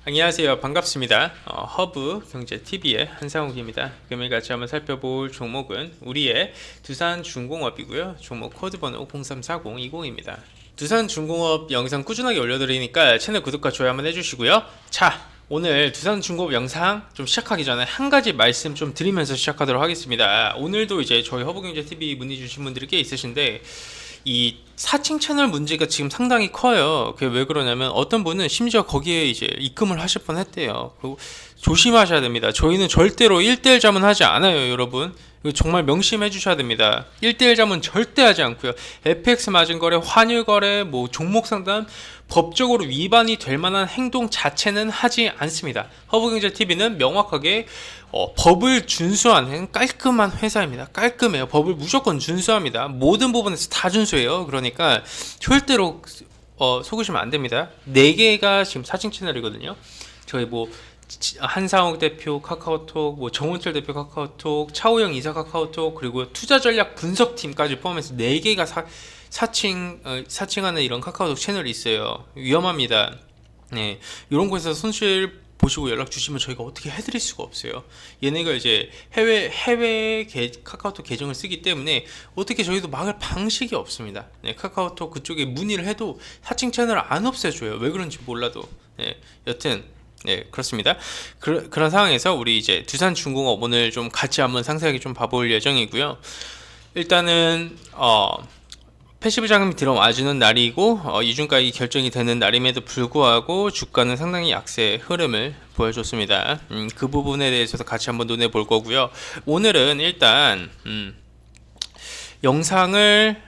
안녕하세요. 반갑습니다. 허브 경제 TV의 한상욱입니다. 금일 같이 한번 살펴볼 종목은 우리의 두산중공업이고요. 종목 코드 번호 034020입니다. 두산중공업 영상 꾸준하게 올려드리니까 채널 구독과 좋아요 한번 해주시고요. 자, 오늘 두산중공업 영상 좀 시작하기 전에 한 가지 말씀 좀 드리면서 시작하도록 하겠습니다. 오늘도 이제 저희 허브경제TV 문의 주신 분들이 꽤 있으신데 이 사칭 채널 문제가 지금 상당히 커요. 그게 왜 그러냐면 어떤 분은 심지어 거기에 이제 입금을 하실 뻔 했대요. 그리고 조심하셔야 됩니다. 저희는 절대로 1대1 자문하지 않아요, 여러분. 이거 정말 명심해 주셔야 됩니다. 1대1 자문 절대 하지 않고요. FX 마진 거래, 환율 거래, 뭐 종목 상담 법적으로 위반이 될 만한 행동 자체는 하지 않습니다. 허브경제TV는 명확하게 법을 준수하는 깔끔한 회사입니다. 깔끔해요. 법을 무조건 준수합니다. 모든 부분에서 다 준수해요. 그러니까 절대로 속으시면 안 됩니다. 4개가 지금 사칭 채널이거든요. 저희 뭐 한상욱 대표 카카오톡, 뭐 정원철 대표 카카오톡, 차우영 이사 카카오톡, 그리고 투자 전략 분석팀까지 포함해서 4개가 사칭하는 이런 카카오톡 채널이 있어요. 위험합니다. 네, 이런 곳에서 손실 보시고 연락 주시면 저희가 어떻게 해드릴 수가 없어요. 얘네가 이제 해외 카카오톡 계정을 쓰기 때문에 어떻게 저희도 막을 방식이 없습니다. 네, 카카오톡 그쪽에 문의를 해도 사칭 채널을 안 없애줘요. 왜 그런지 몰라도. 네, 여튼 네, 그렇습니다. 그런 상황에서 우리 이제 두산중공업 오늘 좀 같이 한번 상세하게 좀 봐볼 예정이고요. 일단은 패시브 자금이 들어와주는 날이고 이중가액이 결정이 되는 날임에도 불구하고 주가는 상당히 약세 흐름을 보여줬습니다. 그 부분에 대해서도 같이 한번 논해 볼 거고요. 오늘은 일단 영상을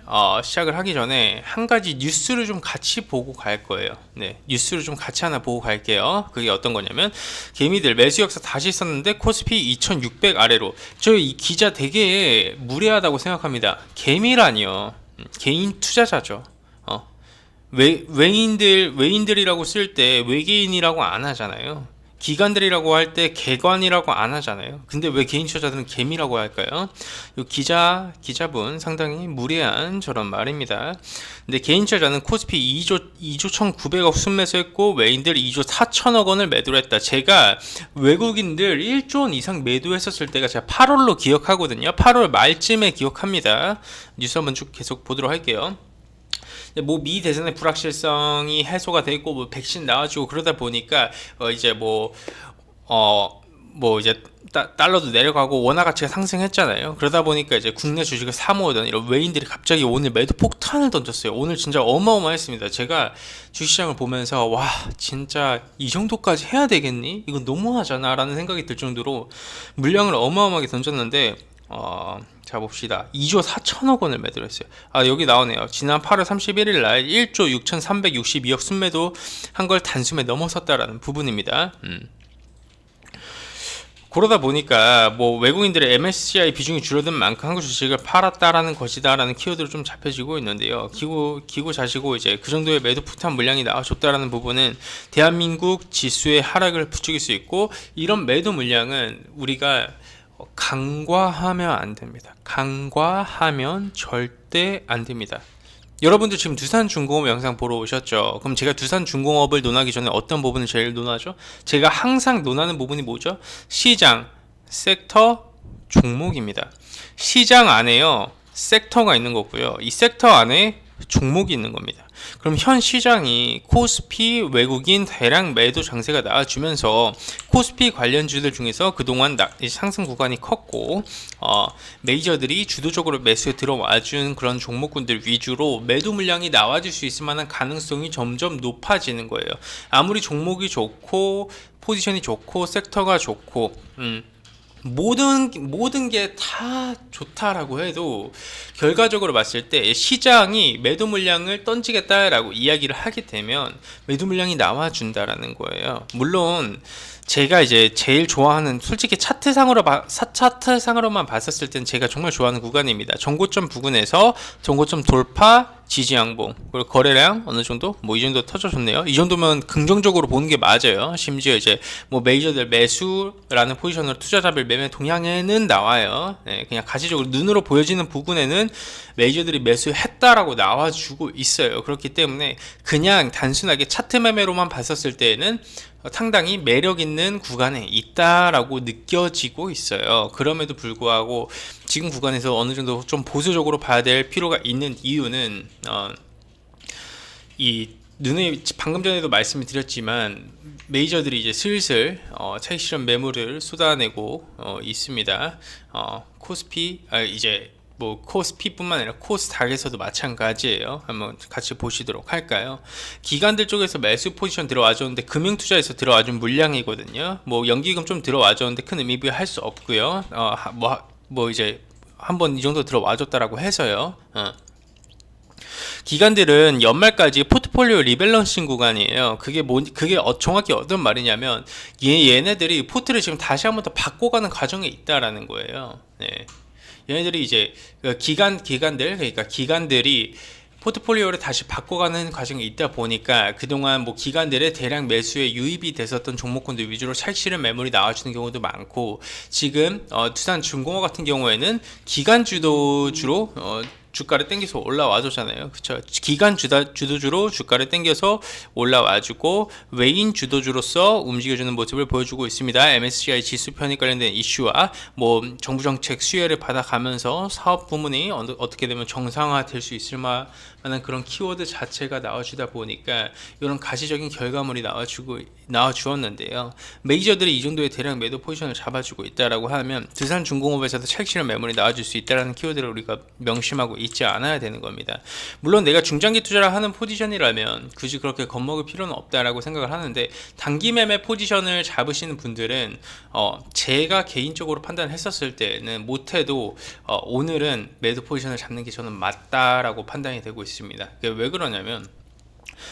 시작을 하기 전에 한 가지 뉴스를 좀 같이 보고 갈 거예요. 네, 뉴스를 좀 같이 하나 보고 갈게요. 그게 어떤 거냐면 개미들 매수 역사 다시 있었는데 코스피 2600 아래로. 저 이 기자 되게 무례하다고 생각합니다. 개미라니요. 개인 투자자죠. 외인들이라고 쓸 때 외계인이라고 안 하잖아요. 기관들이라고 할 때 개관이라고 안 하잖아요. 근데 왜 개인 투자자들은 개미라고 할까요? 이 기자분 상당히 무례한 저런 말입니다. 근데 개인 투자자는 코스피 2조 1,900억 순매수했고 외인들 2조 4천억 원을 매도를 했다. 제가 외국인들 1조 원 이상 매도했었을 때가 제가 8월로 기억하거든요. 8월 말쯤에 기억합니다. 뉴스 한번 쭉 계속 보도록 할게요. 뭐 미 대선의 불확실성이 해소가 되고 뭐 백신 나와주고 그러다 보니까 이제 뭐 이제 달러도 내려가고 원화 가치가 상승했잖아요. 그러다 보니까 이제 국내 주식을 사모으던 이런 외인들이 갑자기 오늘 매도 폭탄을 던졌어요. 오늘 진짜 어마어마했습니다. 제가 주식시장을 보면서 와 진짜 이 정도까지 해야 되겠니? 이건 너무하잖아 라는 생각이 들 정도로 물량을 어마어마하게 던졌는데 자 봅시다. 2조 4천억 원을 매도를 했어요. 여기 나오네요. 지난 8월 31일 날 1조 6,362억 순매도 한 걸 단숨에 넘어섰다라는 부분입니다. 그러다 보니까 뭐 외국인들의 MSCI 비중이 줄어든 만큼 한국 주식을 팔았다라는 것이다라는 키워드로 좀 잡혀지고 있는데요. 기고 자시고 이제 그 정도의 매도 폭탄 물량이 나와줬다라는 부분은 대한민국 지수의 하락을 부추길 수 있고 이런 매도 물량은 우리가 간과하면 안 됩니다. 간과하면 절대 안 됩니다. 여러분들 지금 두산중공업 영상 보러 오셨죠? 그럼 제가 두산중공업을 논하기 전에 어떤 부분을 제일 논하죠? 제가 항상 논하는 부분이 뭐죠? 시장, 섹터, 종목입니다. 시장 안에요 섹터가 있는 거고요. 이 섹터 안에 종목이 있는 겁니다. 그럼 현 시장이 코스피 외국인 대량 매도 장세가 나와주면서 코스피 관련주들 중에서 그동안 상승 구간이 컸고 메이저들이 주도적으로 매수에 들어와준 그런 종목군들 위주로 매도 물량이 나와줄 수 있을 만한 가능성이 점점 높아지는 거예요. 아무리 종목이 좋고 포지션이 좋고 섹터가 좋고 모든 게 다 좋다라고 해도 결과적으로 봤을 때 시장이 매도 물량을 던지겠다라고 이야기를 하게 되면 매도 물량이 나와준다라는 거예요. 물론 제가 이제 제일 좋아하는 솔직히 차트상으로만 봤었을 땐 제가 정말 좋아하는 구간입니다. 전고점 부근에서 전고점 돌파 지지 양봉 그리고 거래량 어느 정도 이 정도 터져줬네요. 이 정도면 긍정적으로 보는 게 맞아요. 심지어 이제 뭐 메이저들 매수라는 포지션으로 투자자별 매매 동향에는 나와요. 네, 그냥 가시적으로 눈으로 보여지는 부분에는 메이저들이 매수했다라고 나와주고 있어요. 그렇기 때문에 그냥 단순하게 차트 매매로만 봤었을 때에는 상당히 매력 있는 구간에 있다라고 느껴지고 있어요. 그럼에도 불구하고 지금 구간에서 어느 정도 좀 보수적으로 봐야 될 필요가 있는 이유는 이 눈에 방금 전에도 말씀을 드렸지만 메이저들이 이제 슬슬 차익 실현 매물을 쏟아내고 있습니다. 코스피 이제 뭐 코스피뿐만 아니라 코스닥에서도 마찬가지예요. 한번 같이 보시도록 할까요? 기관들 쪽에서 매수 포지션 들어와줬는데 금융투자에서 들어와준 물량이거든요. 뭐 연기금 좀 들어와줬는데 큰 의미 부여할 수 없고요. 뭐 이제 한번 이 정도 들어와줬다라고 해서요. 기관들은 연말까지 포트폴리오 리밸런싱 구간이에요. 그게 정확히 어떤 말이냐면 얘네들이 포트를 지금 다시 한번 더 바꿔가는 과정에 있다라는 거예요. 네. 얘네들이 이제 기관들이 포트폴리오를 다시 바꿔가는 과정에 있다 보니까 그동안 뭐 기관들의 대량 매수에 유입이 됐었던 종목군들 위주로 차익 실현 매물이 나와주는 경우도 많고, 지금 두산중공업 같은 경우에는 기관 주도주로 주가를 땡겨서 올라와줬잖아요. 그쵸? 기관 주도주로 주가를 땡겨서 올라와주고 외인 주도주로서 움직여주는 모습을 보여주고 있습니다. MSCI 지수 편입 관련된 이슈와 뭐 정부 정책 수혜를 받아가면서 사업 부문이 어떻게 되면 정상화될 수 있을 만한 그런 키워드 자체가 나와주다 보니까 이런 가시적인 결과물이 나와주었는데요. 메이저들이 이 정도의 대량 매도 포지션을 잡아주고 있다라고 하면 두산중공업에서도 차익 실현 매물이 나와줄 수 있다는 키워드를 우리가 명심하고 있지 않아야 되는 겁니다. 물론 내가 중장기 투자를 하는 포지션이라면 굳이 그렇게 겁먹을 필요는 없다라고 생각을 하는데, 단기 매매 포지션을 잡으시는 분들은 제가 개인적으로 판단했었을 때는 못해도 오늘은 매도 포지션을 잡는 게 저는 맞다라고 판단이 되고 있습니다. 왜 그러냐면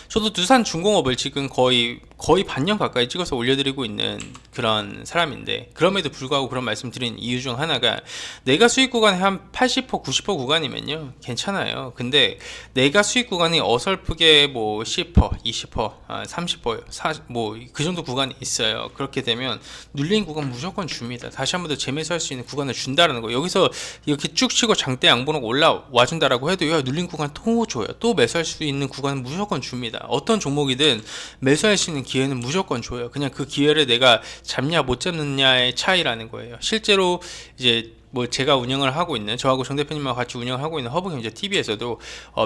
저도 두산중공업을 지금 거의 반년 가까이 찍어서 올려드리고 있는 그런 사람인데, 그럼에도 불구하고 그런 말씀 드린 이유 중 하나가 내가 수익 구간이 한 80% 90% 구간이면요 괜찮아요. 근데 내가 수익 구간이 어설프게 뭐 10% 20% 30% 뭐 그 정도 구간이 있어요. 그렇게 되면 눌린 구간 무조건 줍니다. 다시 한 번 더 재매수할 수 있는 구간을 준다라는 거. 여기서 이렇게 쭉 치고 장대 양봉으로 올라와 준다라고 해도 눌린 구간 또 줘요. 또 매수할 수 있는 구간은 무조건 줍니다. 어떤 종목이든 매수할 수 있는 기회는 무조건 줘요. 그냥 그 기회를 내가 잡냐 못 잡느냐의 차이라는 거예요. 실제로 이제 뭐 제가 운영을 하고 있는, 저하고 정 대표님하고 같이 운영하고 있는 허브경제 TV에서도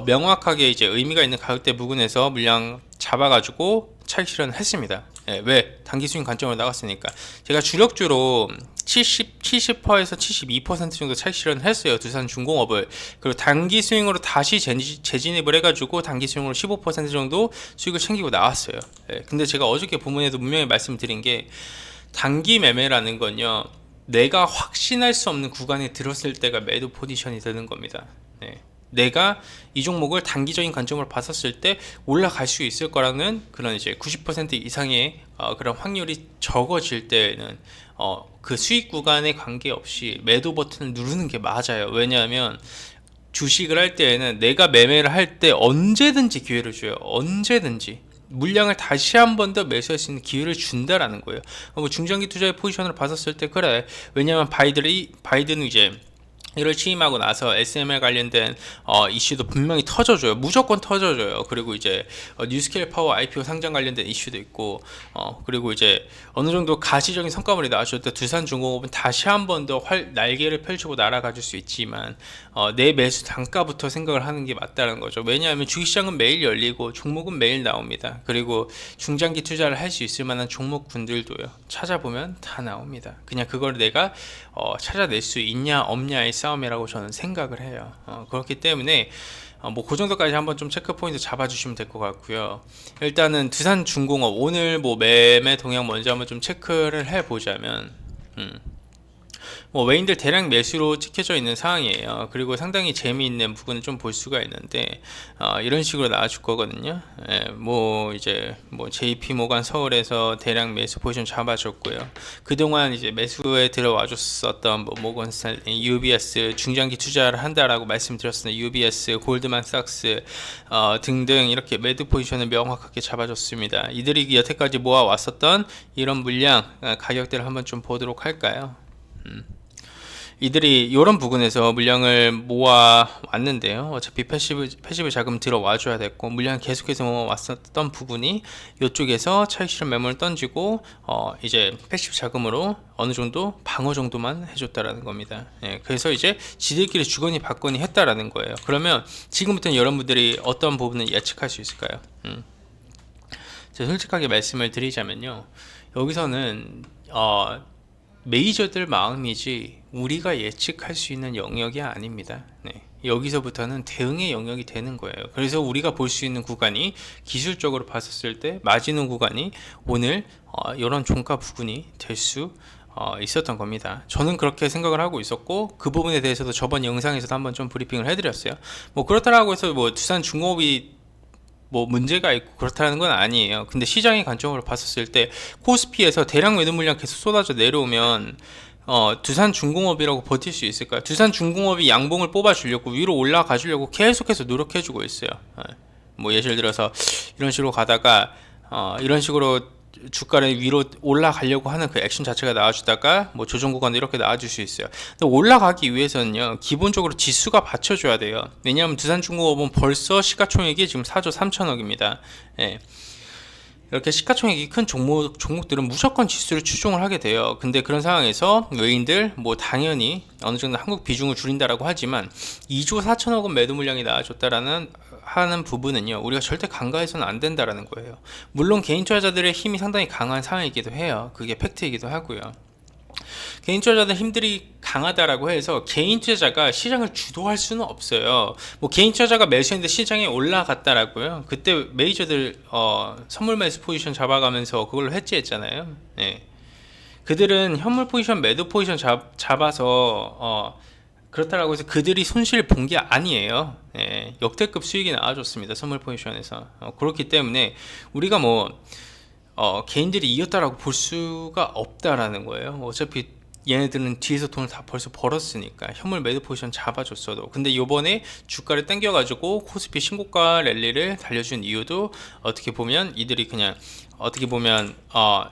명확하게 이제 의미가 있는 가격대 부근에서 물량 잡아가지고 차익 실현을 했습니다. 왜? 단기 수익 관점으로 나갔으니까. 제가 주력주로 70%에서 72% 정도 차익 실현을 했어요. 두산중공업을. 그리고 단기 수익으로 다시 재진입을 해가지고 단기 수익으로 15% 정도 수익을 챙기고 나왔어요. 근데 제가 어저께 본문에도 분명히 말씀드린 게, 단기 매매라는 건요, 내가 확신할 수 없는 구간에 들었을 때가 매도 포지션이 되는 겁니다. 내가 이 종목을 단기적인 관점으로 봤었을 때 올라갈 수 있을 거라는 그런 이제 90% 이상의 그런 확률이 적어질 때는 그 수익 구간에 관계없이 매도 버튼을 누르는 게 맞아요. 왜냐하면 주식을 할 때에는 내가 매매를 할 때 언제든지 기회를 줘요. 언제든지 물량을 다시 한 번 더 매수할 수 있는 기회를 준다라는 거예요. 뭐 중장기 투자의 포지션을 봤었을 때 그래. 왜냐하면 바이든은 이제 이를 취임하고 나서 SML 관련된 이슈도 분명히 터져줘요. 무조건 터져줘요. 그리고 이제 뉴스케일 파워 IPO 상장 관련된 이슈도 있고, 그리고 이제 어느 정도 가시적인 성과물이 나왔을 때 두산중공업은 다시 한 번 더 날개를 펼치고 날아가줄 수 있지만 내 매수 단가부터 생각을 하는 게 맞다는 거죠. 왜냐하면 주식시장은 매일 열리고 종목은 매일 나옵니다. 그리고 중장기 투자를 할 수 있을 만한 종목군들도요, 찾아보면 다 나옵니다. 그냥 그걸 내가 찾아낼 수 있냐 없냐의 싸움이라고 저는 생각을 해요. 그렇기 때문에 뭐 그 정도까지 한번 좀 체크 포인트 잡아주시면 될 것 같고요. 일단은 두산중공업 오늘 뭐 매매 동향 먼저 한번 좀 체크를 해보자면, 뭐 외인들 대량 매수로 찍혀져 있는 상황이에요. 그리고 상당히 재미있는 부분을 좀 볼 수가 있는데 이런 식으로 나와줄 거거든요. 뭐 이제 뭐 JP 모간 서울에서 대량 매수 포지션 잡아줬고요. 그동안 이제 매수에 들어와줬었던 뭐 모건스탠리, UBS 중장기 투자를 한다라고 말씀드렸습니다. UBS, 골드만삭스 등등 이렇게 매도 포지션을 명확하게 잡아줬습니다. 이들이 여태까지 모아왔었던 이런 물량 가격대를 한번 좀 보도록 할까요? 이들이 이런 부분에서 물량을 모아 왔는데요. 어차피 패시브 자금 들어와 줘야 됐고 물량 계속해서 모아 왔었던 부분이 이쪽에서 차익 실현 매물을 던지고 이제 패시브 자금으로 어느 정도 방어 정도만 해줬다라는 겁니다. 예, 그래서 이제 지들끼리 주거니 받거니 했다라는 거예요. 그러면 지금부터는 여러분들이 어떤 부분을 예측할 수 있을까요? 제가 솔직하게 말씀을 드리자면요. 여기서는 메이저들 마음이지 우리가 예측할 수 있는 영역이 아닙니다. 네. 여기서부터는 대응의 영역이 되는 거예요. 그래서 우리가 볼 수 있는 구간이 기술적으로 봤었을 때 마지노 구간이 오늘 이런 종가 부분이 될 수 있었던 겁니다. 저는 그렇게 생각을 하고 있었고 그 부분에 대해서도 저번 영상에서도 한번 좀 브리핑을 해드렸어요. 뭐 그렇다라고 해서 뭐 두산중공업이 뭐 문제가 있고 그렇다는 건 아니에요. 근데 시장의 관점으로 봤었을 때 코스피에서 대량 매도 물량 계속 쏟아져 내려오면 두산중공업이라고 버틸 수 있을까요? 두산중공업이 양봉을 뽑아주려고 위로 올라가 주려고 계속해서 노력해주고 있어요. 뭐 예를 들어서 이런 식으로 가다가 이런 식으로 주가를 위로 올라가려고 하는 그 액션 자체가 나와주다가 뭐 조정 구간도 이렇게 나와줄 수 있어요. 근데 올라가기 위해서는요 기본적으로 지수가 받쳐줘야 돼요. 왜냐하면 두산중공업은 벌써 시가총액이 지금 4조 3천억입니다. 예. 이렇게 시가총액이 큰 종목들은 무조건 지수를 추종을 하게 돼요. 근데 그런 상황에서 외인들 뭐 당연히 어느 정도 한국 비중을 줄인다라고 하지만 2조 4천억 원 매도 물량이 나와줬다라는 하는 부분은요 우리가 절대 간과해서는 안 된다라는 거예요. 물론 개인 투자자들의 힘이 상당히 강한 상황이기도 해요. 그게 팩트이기도 하고요. 개인 투자자들 힘들이 강하다라고 해서 개인 투자자가 시장을 주도할 수는 없어요. 뭐 개인 투자자가 매수했는데 시장이 올라갔다라고요. 그때 메이저들 선물 매수 포지션 잡아가면서 그걸로 해지했잖아요. 네. 그들은 현물 포지션 매도 포지션 잡아서 그렇다라고 해서 그들이 손실 본 게 아니에요. 예, 역대급 수익이 나와줬습니다. 선물 포지션에서. 그렇기 때문에 우리가 뭐 개인들이 이겼다라고 볼 수가 없다라는 거예요. 어차피 얘네들은 뒤에서 돈을 다 벌써 벌었으니까 현물 매도 포지션 잡아줬어도. 근데 요번에 주가를 당겨가지고 코스피 신고가 랠리를 달려준 이유도 어떻게 보면 이들이 그냥 어떻게 보면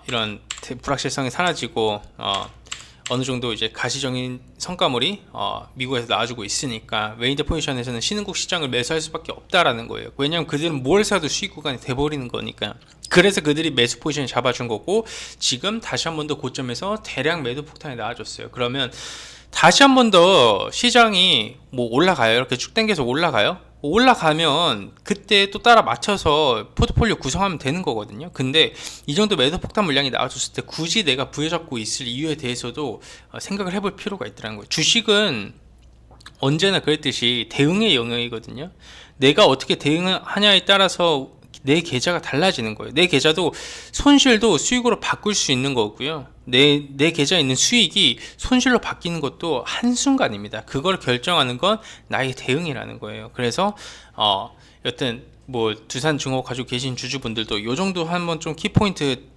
이런 불확실성이 사라지고 어느 정도 이제 가시적인 성과물이 미국에서 나와주고 있으니까 외인들 포지션에서는 신흥국 시장을 매수할 수밖에 없다라는 거예요. 왜냐하면 그들은 뭘 사도 수익 구간이 돼버리는 거니까. 그래서 그들이 매수 포지션을 잡아준 거고 지금 다시 한 번 더 고점에서 대량 매도 폭탄이 나와줬어요. 그러면 다시 한 번 더 시장이 뭐 올라가요. 이렇게 쭉 당겨서 올라가요. 올라가면 그때 또 따라 맞춰서 포트폴리오 구성하면 되는 거거든요. 근데 이 정도 매도 폭탄 물량이 나와줬을 때 굳이 내가 부여잡고 있을 이유에 대해서도 생각을 해볼 필요가 있더라는 거예요. 주식은 언제나 그랬듯이 대응의 영역이거든요. 내가 어떻게 대응하냐에 따라서 내 계좌가 달라지는 거예요. 내 계좌도 손실도 수익으로 바꿀 수 있는 거고요. 내 계좌에 있는 수익이 손실로 바뀌는 것도 한순간입니다. 그걸 결정하는 건 나의 대응이라는 거예요. 그래서 여튼 뭐 두산중공업 가지고 계신 주주분들도 요 정도 한번 좀 키포인트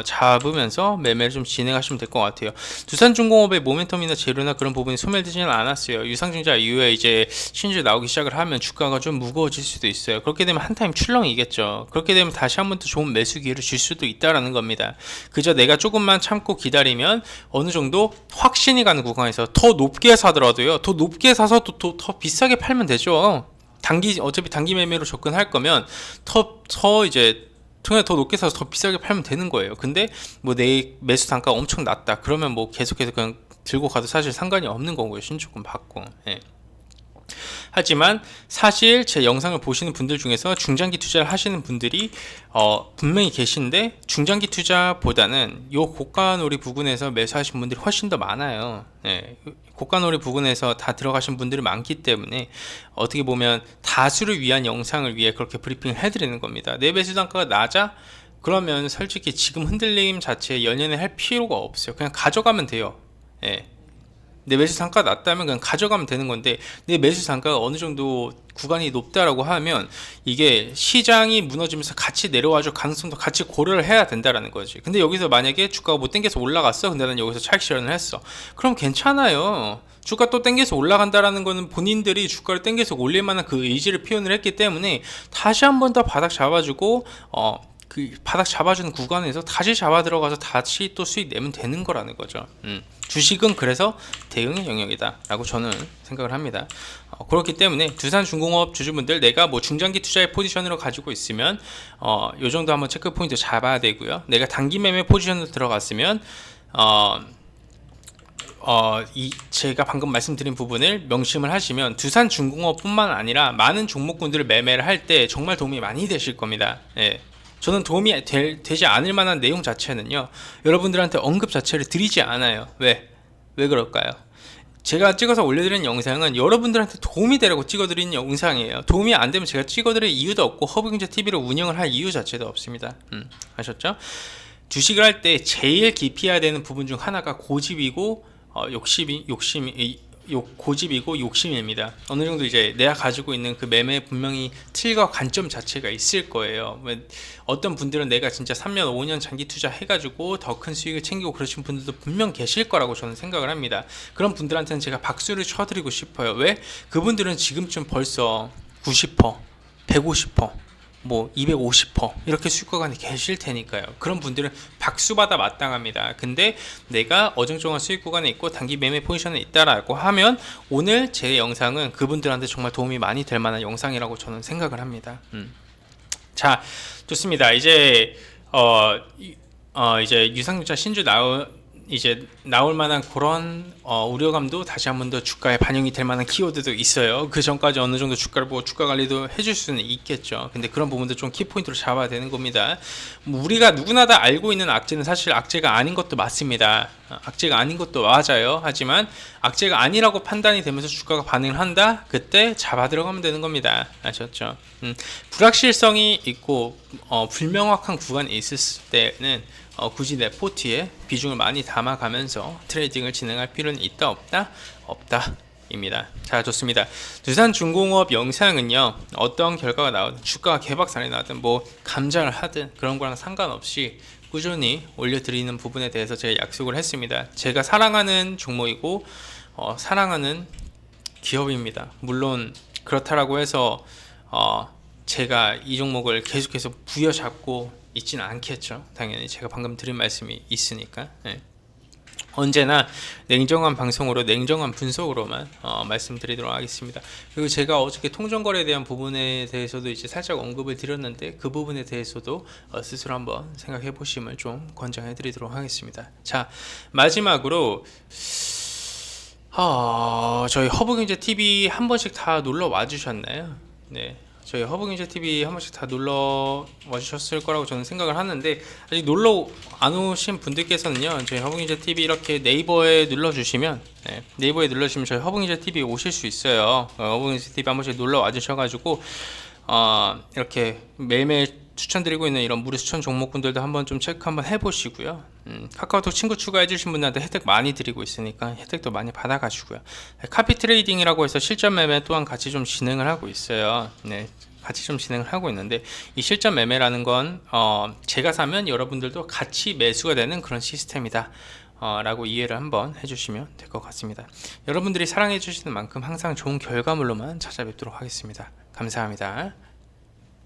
잡으면서 매매를 좀 진행하시면 될 것 같아요. 두산중공업의 모멘텀이나 재료나 그런 부분이 소멸되지는 않았어요. 유상증자 이후에 이제 신주 나오기 시작을 하면 주가가 좀 무거워질 수도 있어요. 그렇게 되면 한타임 출렁이겠죠. 그렇게 되면 다시 한 번 더 좋은 매수 기회를 줄 수도 있다라는 겁니다. 그저 내가 조금만 참고 기다리면 어느 정도 확신이 가는 구간에서 더 높게 사더라도요. 더 높게 사서 더 비싸게 팔면 되죠. 어차피 단기 매매로 접근할 거면 이제 그냥 더 높게 사서 더 비싸게 팔면 되는 거예요. 근데 뭐 내 매수 단가가 엄청 낮다 그러면 뭐 계속해서 그냥 들고 가도 사실 상관이 없는 거고요. 신주금 받고. 예. 하지만 사실 제 영상을 보시는 분들 중에서 중장기 투자를 하시는 분들이 분명히 계신데 중장기 투자보다는 요 고가놀이 부근에서 매수하신 분들이 훨씬 더 많아요. 네, 고가놀이 부근에서 다 들어가신 분들이 많기 때문에 어떻게 보면 다수를 위한 영상을 위해 그렇게 브리핑을 해드리는 겁니다. 내 매수 단가가 낮아? 그러면 솔직히 지금 흔들림 자체에 연연해 할 필요가 없어요. 그냥 가져가면 돼요. 예. 내 매수 단가가 낮다면 그냥 가져가면 되는 건데 내 매수 단가가 어느 정도 구간이 높다라고 하면 이게 시장이 무너지면서 같이 내려와줄 가능성도 같이 고려를 해야 된다라는 거지. 근데 여기서 만약에 주가가 못 땡겨서 올라갔어. 근데 난 여기서 차익 실현을 했어. 그럼 괜찮아요. 주가 또 땡겨서 올라간다라는 거는 본인들이 주가를 땡겨서 올릴 만한 그 의지를 표현을 했기 때문에 다시 한 번 더 바닥 잡아주고 그 바닥 잡아주는 구간에서 다시 잡아 들어가서 다시 또 수익 내면 되는 거라는 거죠. 주식은 그래서 대응의 영역이다라고 저는 생각을 합니다. 그렇기 때문에 두산중공업 주주분들, 내가 뭐 중장기 투자의 포지션으로 가지고 있으면 요 정도 한번 체크 포인트 잡아야 되고요. 내가 단기 매매 포지션으로 들어갔으면 제가 방금 말씀드린 부분을 명심을 하시면 두산중공업뿐만 아니라 많은 종목군들을 매매를 할 때 정말 도움이 많이 되실 겁니다. 예. 저는 도움이 되지 않을 만한 내용 자체는요, 여러분들한테 언급 자체를 드리지 않아요. 왜 그럴까요? 제가 찍어서 올려드리는 영상은 여러분들한테 도움이 되라고 찍어드리는 영상이에요. 도움이 안 되면 제가 찍어드릴 이유도 없고 허브경제TV를 운영을 할 이유 자체도 없습니다. 아셨죠? 주식을 할 때 제일 기피해야 되는 부분 중 하나가 고집이고 고집이고 욕심입니다. 어느 정도 이제 내가 가지고 있는 그 매매 분명히 틀과 관점 자체가 있을 거예요. 어떤 분들은 내가 진짜 3년 5년 장기 투자 해가지고 더 큰 수익을 챙기고 그러신 분들도 분명 계실 거라고 저는 생각을 합니다. 그런 분들한테는 제가 박수를 쳐드리고 싶어요. 왜? 그분들은 지금쯤 벌써 90%, 150%, 뭐 250% 이렇게 수익구간에 계실 테니까요. 그런 분들은 박수받아 마땅합니다. 근데 내가 어정쩡한 수익구간에 있고 단기 매매 포지션에 있다라고 하면 오늘 제 영상은 그분들한테 정말 도움이 많이 될 만한 영상이라고 저는 생각을 합니다. 자, 좋습니다. 이제 이제 유상증자 신주 나올 만한 그런 우려감도 다시 한 번 더 주가에 반영이 될 만한 키워드도 있어요. 그 전까지 어느 정도 주가를 보고 주가 관리도 해줄 수는 있겠죠. 근데 그런 부분도 좀 키포인트로 잡아야 되는 겁니다. 우리가 누구나 다 알고 있는 악재는 사실 악재가 아닌 것도 맞습니다. 악재가 아닌 것도 맞아요. 하지만 악재가 아니라고 판단이 되면서 주가가 반응을 한다? 그때 잡아 들어가면 되는 겁니다. 아셨죠? 불확실성이 있고 불명확한 구간이 있을 때는 굳이 내 포트에 비중을 많이 담아가면서 트레이딩을 진행할 필요는 있다 없다? 없다 입니다. 자, 좋습니다. 두산중공업 영상은요, 어떤 결과가 나오든 주가가 개박살이 나든 뭐 감장을 하든 그런 거랑 상관없이 꾸준히 올려드리는 부분에 대해서 제가 약속을 했습니다. 제가 사랑하는 종목이고 사랑하는 기업입니다. 물론 그렇다라고 해서 제가 이 종목을 계속해서 부여잡고 있지는 않겠죠. 당연히 제가 방금 드린 말씀이 있으니까. 네. 언제나 냉정한 방송으로 냉정한 분석으로만 말씀드리도록 하겠습니다. 그리고 제가 어저께 통정거래에 대한 부분에 대해서도 이제 살짝 언급을 드렸는데 그 부분에 대해서도 스스로 한번 생각해 보심을 좀 권장해 드리도록 하겠습니다. 자, 마지막으로 저희 허브경제TV 한 번씩 다 놀러 와 주셨나요? 네. 저희 허브경제TV 한 번씩 다 놀러 와주셨을 거라고 저는 생각을 하는데, 아직 놀러 안 오신 분들께서는요, 저희 허브경제TV 이렇게 네이버에 눌러주시면, 저희 허브경제TV 오실 수 있어요. 허브경제TV 한 번씩 놀러 와주셔가지고 이렇게 매일매일 추천드리고 있는 이런 무료 추천 종목군들도 한번 좀 체크 한번 해보시고요. 카카오톡 친구 추가해 주신 분들한테 혜택 많이 드리고 있으니까 혜택도 많이 받아가시고요. 카피 트레이딩이라고 해서 실전 매매 또한 같이 좀 진행을 하고 있어요. 네, 같이 좀 진행을 하고 있는데, 이 실전 매매라는 건 제가 사면 여러분들도 같이 매수가 되는 그런 시스템이다 라고 이해를 한번 해주시면 될 것 같습니다. 여러분들이 사랑해 주시는 만큼 항상 좋은 결과물로만 찾아뵙도록 하겠습니다. 감사합니다.